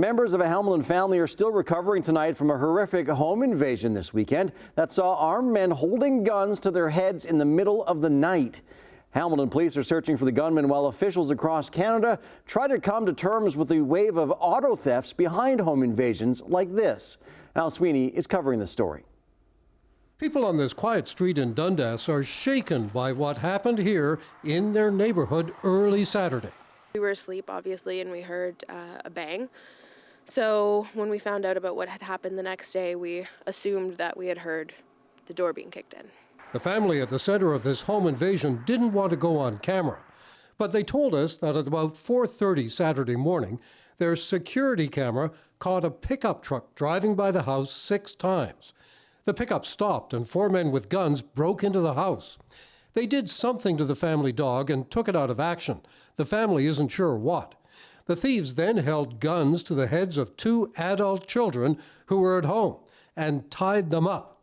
Members of a Hamilton family are still recovering tonight from a horrific home invasion this weekend that saw armed men holding guns to their heads in the middle of the night. Hamilton police are searching for the gunmen while officials across Canada try to come to terms with the wave of auto thefts behind home invasions like this. Al Sweeney is covering the story. People on this quiet street in Dundas are shaken by what happened here in their neighborhood early Saturday. We were asleep, obviously, and we heard a bang. So when we found out about what had happened the next day, we assumed that we had heard the door being kicked in. The family at the center of this home invasion didn't want to go on camera, but they told us that at about 4:30 Saturday morning, their security camera caught a pickup truck driving by the house 6 times. The pickup stopped and 4 men with guns broke into the house. They did something to the family dog and took it out of action. The family isn't sure what. The thieves then held guns to the heads of 2 adult children who were at home and tied them up.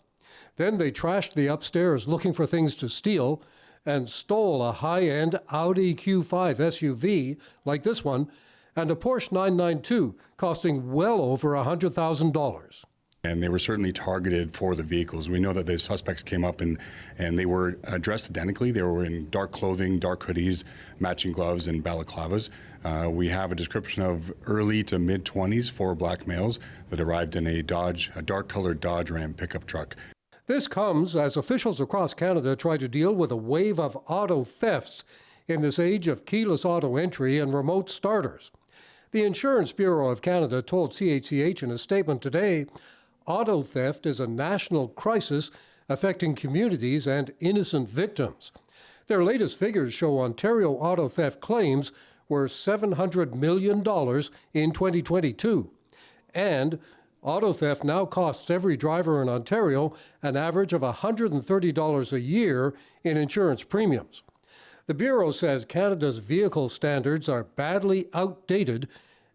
Then they trashed the upstairs looking for things to steal and stole a high-end Audi Q5 SUV like this one and a Porsche 992 costing well over $100,000. And they were certainly targeted for the vehicles. We know that the suspects came up and they were dressed identically. They were in dark clothing, dark hoodies, matching gloves, and balaclavas. We have a description of early to mid-20s, 4 black males that arrived in a dark-colored Dodge Ram pickup truck. This comes as officials across Canada try to deal with a wave of auto thefts in this age of keyless auto entry and remote starters. The Insurance Bureau of Canada told CHCH in a statement today, auto theft is a national crisis affecting communities and innocent victims. Their latest figures show Ontario auto theft claims were $700 million in 2022. And auto theft now costs every driver in Ontario an average of $130 a year in insurance premiums. The Bureau says Canada's vehicle standards are badly outdated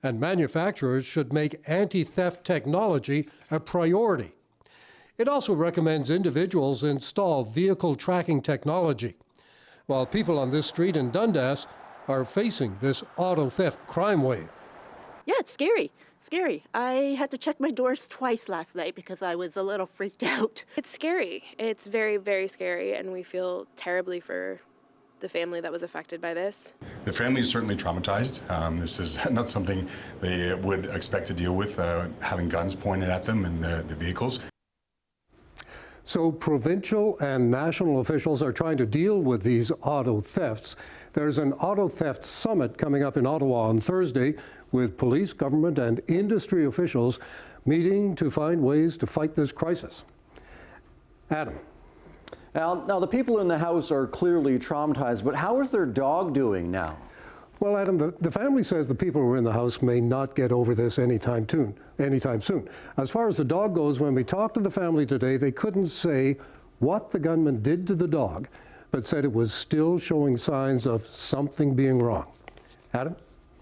and manufacturers should make anti-theft technology a priority. It also recommends individuals install vehicle tracking technology, while people on this street in Dundas are facing this auto theft crime wave. Yeah, it's scary. Scary. I had to check my doors twice last night because I was a little freaked out. It's scary. It's very, very scary, and we feel terribly for the family that was affected by this. The family is certainly traumatized. This is not something they would expect to deal with, having guns pointed at them in the vehicles. So provincial and national officials are trying to deal with these auto thefts. There's an auto theft summit coming up in Ottawa on Thursday with police, government, and industry officials meeting to find ways to fight this crisis. Adam. Now the people in the house are clearly traumatized, but how is their dog doing now? Well, Adam, the family says the people who are in the house may not get over this anytime soon. As far as the dog goes, when we talked to the family today, they couldn't say what the gunman did to the dog, but said it was still showing signs of something being wrong. Adam?